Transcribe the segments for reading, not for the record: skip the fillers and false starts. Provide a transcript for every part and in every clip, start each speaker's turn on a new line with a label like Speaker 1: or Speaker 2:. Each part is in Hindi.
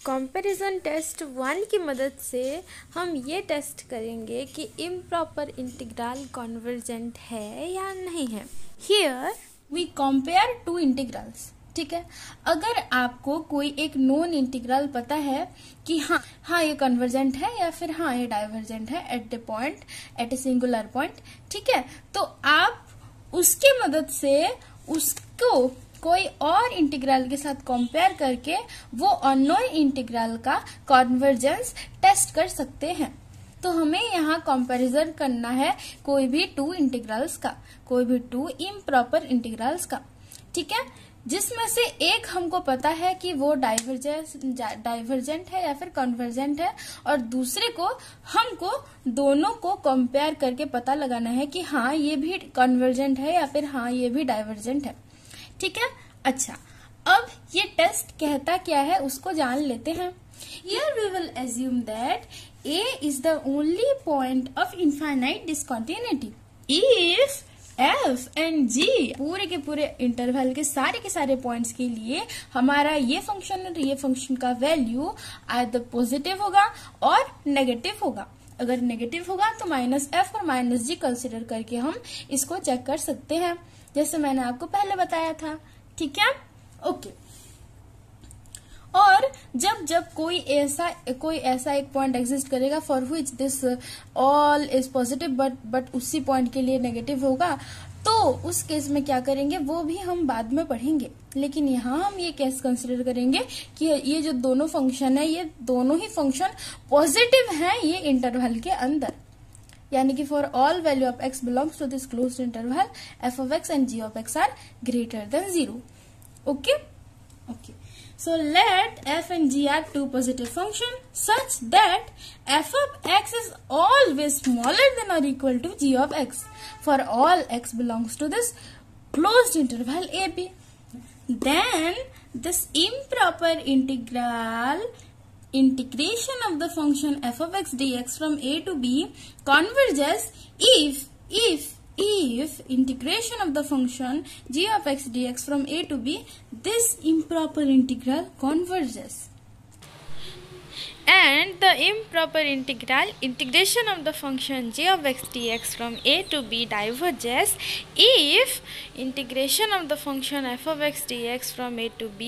Speaker 1: कंपैरिजन टेस्ट 1 की मदद से हम ये टेस्ट करेंगे कि इम्प्रॉपर इंटीग्रल कन्वर्जेंट है या नहीं है। Here
Speaker 2: we compare two integrals. ठीक है, अगर आपको कोई एक नॉन इंटीग्रल पता है कि हाँ ये कन्वर्जेंट है या फिर हाँ ये डाइवर्जेंट है at the point, at a singular point, ठीक है, तो आप उसकी मदद से उसको कोई और इंटीग्रल के साथ कंपेयर करके वो अननोन इंटीग्रल का कन्वर्जेंस टेस्ट कर सकते हैं। तो हमें यहाँ कंपैरिजन करना है कोई भी टू इंटीग्रल्स का, कोई भी टू इम्प्रॉपर इंटीग्रल्स का। ठीक है, जिसमें से एक हमको पता है कि वो डाइवर्जेंट है या फिर कन्वर्जेंट है, और दूसरे को हमको दोनों को कंपेयर करके पता लगाना है कि हाँ ये भी कन्वर्जेंट है या फिर हाँ ये भी डाइवर्जेंट है। ठीक है, अच्छा, अब ये टेस्ट कहता क्या है उसको जान लेते हैं। Here we will assume that A is the only point of infinite discontinuity if F and G पूरे के पूरे इंटरवल के सारे पॉइंट्स के लिए हमारा ये फंक्शन और ये फंक्शन का वैल्यू आइदर पॉजिटिव होगा और नेगेटिव होगा। अगर नेगेटिव होगा तो -f और -g कंसिडर करके हम इसको चेक कर सकते हैं, जैसे मैंने आपको पहले बताया था। ठीक है, ओके। और जब कोई ऐसा एक पॉइंट एग्जिस्ट करेगा for which this all is positive but उसी पॉइंट के लिए नेगेटिव होगा, तो उस केस में क्या करेंगे वो भी हम बाद में पढ़ेंगे। लेकिन यहाँ हम ये केस कंसिडर करेंगे कि ये जो दोनों फंक्शन है, ये दोनों ही फंक्शन पॉजिटिव हैं ये इंटरवल के अंदर, यानी कि for all value of x belongs to this closed interval f of x and g of x are greater than 0। Okay, so let f and g are two positive functions such that f of x is always smaller than or equal to g of x for all x belongs to this closed interval ab. Then this improper integration of the function f of x dx from a to b converges if integration of the function g of x dx from a to b, this improper integral converges.
Speaker 1: And the improper integration of the function g of x dx from a to b diverges if integration of the function f of x dx from a to b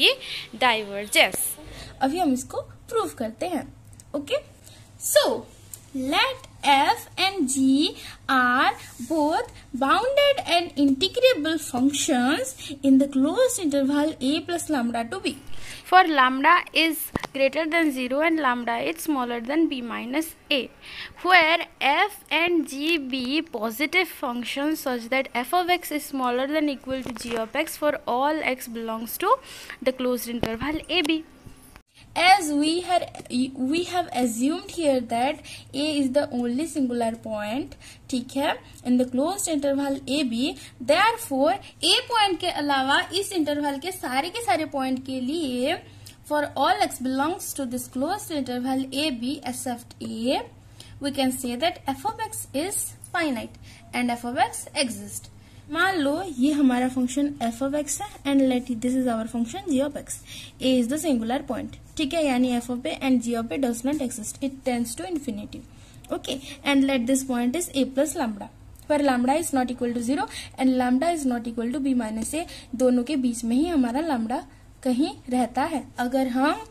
Speaker 1: diverges.
Speaker 2: अभी हम इसको प्रूव करते हैं। Okay, so let f and g are both bounded and integrable functions in the closed interval a plus lambda to b.
Speaker 1: For lambda is greater than 0 and lambda is smaller than b minus a, where f and g be positive functions such that f of x is smaller than equal to g of x for all x belongs to the closed interval ab.
Speaker 2: As we have assumed here that a is the only singular point, ठीक है, in the closed interval ab, therefore a point के अलावा इस interval के सारे point के लिए for all x belongs to this closed interval ab except a, we can say that f of x is finite and f of x exists. मान लो ये हमारा फंक्शन f of x है and let this is our function g of x. a is the singular point, ठीक है, यानी f of a and g of a does not exist, it tends to infinity. Okay, and let this point is a plus lambda, where lambda is not equal to 0 and lambda is not equal to b minus a. दोनों के बीच में ही हमारा lambda कहीं रहता है। अगर हम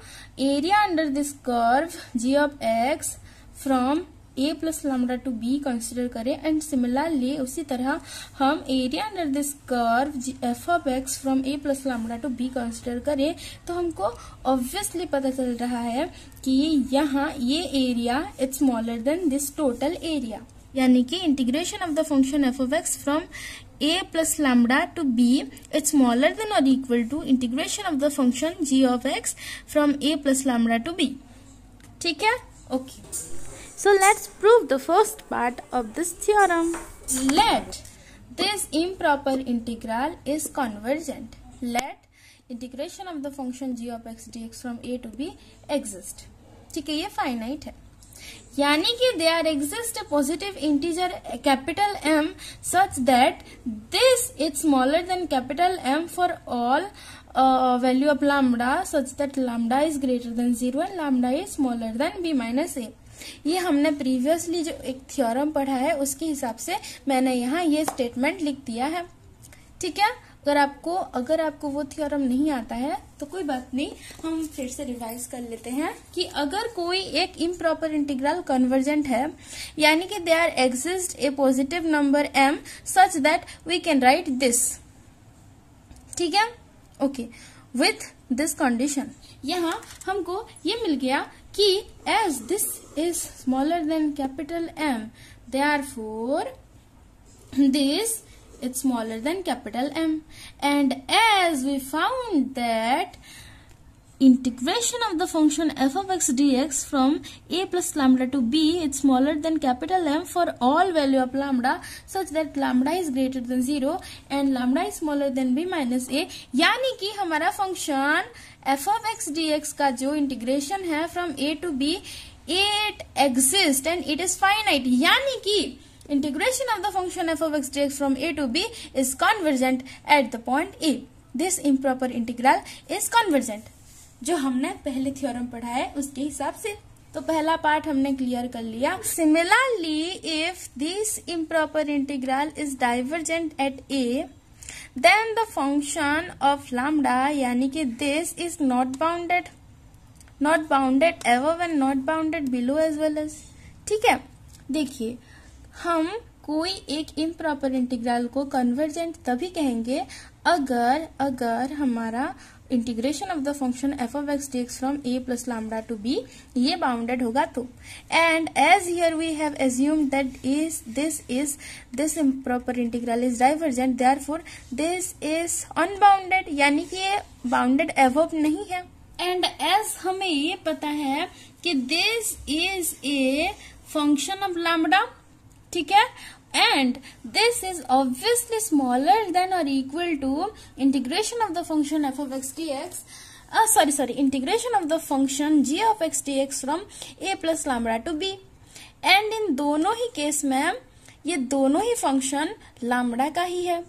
Speaker 2: area under this curve g of x from a plus lambda to b consider करें एंड सिमिलरली उसी तरह हम area under this curve f of x from a plus lambda to b consider करें, तो हमको ऑब्वियसली पता चल रहा है कि यहाँ ये area it's smaller than this total area, यानी कि integration of the function f of x from a plus lambda to b is smaller than or equal to integration of the function g of x from a plus lambda to b. ठीक है, okay.
Speaker 1: So let's prove the first part of this theorem.
Speaker 2: Let this improper integral is convergent. Let integration of the function g of x dx from a to b exist. ठीक है, ये finite है, यानी कि there exists a positive integer capital M such that this is smaller than capital M for all value of lambda such that lambda is greater than 0 and lambda is smaller than b minus a. ये हमने प्रीवियसली जो एक थ्योरम पढ़ा है उसके हिसाब से मैंने यहाँ ये स्टेटमेंट लिख दिया है. ठीक है. अगर आपको वो थ्योरम नहीं आता है तो कोई बात नहीं, हम फिर से रिवाइज कर लेते हैं कि अगर कोई एक इम्प्रॉपर इंटीग्रल कन्वर्जेंट है, यानी कि there exist a positive number m such that we can write this. ठीक है. ओके. विथ दिस कंडीशन यहाँ हमको ये मिल गया कि as this is smaller than capital M, therefore this it's smaller than capital M, and as we found that integration of the function f of x dx from a plus lambda to b is smaller than capital M for all value of lambda such that lambda is greater than 0 and lambda is smaller than b minus a. यानी कि हमारा function f of x dx का जो इंटीग्रेशन है from a to b, it exists and it is finite. यानी कि integration of the function f of x dx from a to b is convergent at the point a. This improper integral is convergent. जो हमने पहले थ्योरम पढ़ा है उसके हिसाब से. तो पहला पार्ट हमने क्लियर कर लिया. Similarly, if this improper integral is divergent at a, then the function of lambda यानी कि this is not bounded above and not bounded below as well as. ठीक है. देखिए, हम कोई एक इम्प्रॉपर इंटीग्रल को कन्वर्जेंट तभी कहेंगे अगर हमारा integration of the function f of x dx from a plus lambda to b ये बाउंडेड होगा तो. And as here we have assumed that this improper integral is divergent, therefore this is unbounded, यानी कि ये बाउंडेड above नहीं है. एंड एज हमें ये पता है कि this is a function of lambda. ठीक है. And this is obviously smaller than or equal to integration of the function f of x dx. Integration of the function g of x dx from a plus lambda to b. And in दोनों ही केस में ये दोनों ही फंक्शन लैम्बडा का ही है.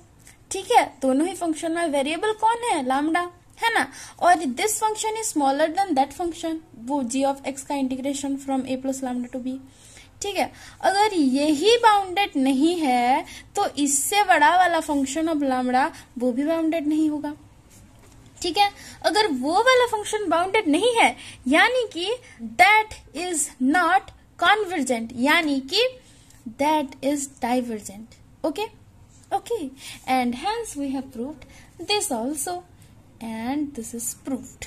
Speaker 2: ठीक है. दोनों ही फंक्शन में वेरिएबल कौन है? लैम्बडा है ना. और this function is smaller then that function, वो g of x का integration from a plus lambda to b. ठीक है. अगर यही बाउंडेड नहीं है तो इससे बड़ा वाला फंक्शन ऑफ लैम्बडा वो भी बाउंडेड नहीं होगा. ठीक है. अगर वो वाला फंक्शन बाउंडेड नहीं है यानी कि दैट इज नॉट कॉन्वर्जेंट, यानी कि that is divergent. Okay. And hence we have proved this also, and this is proved.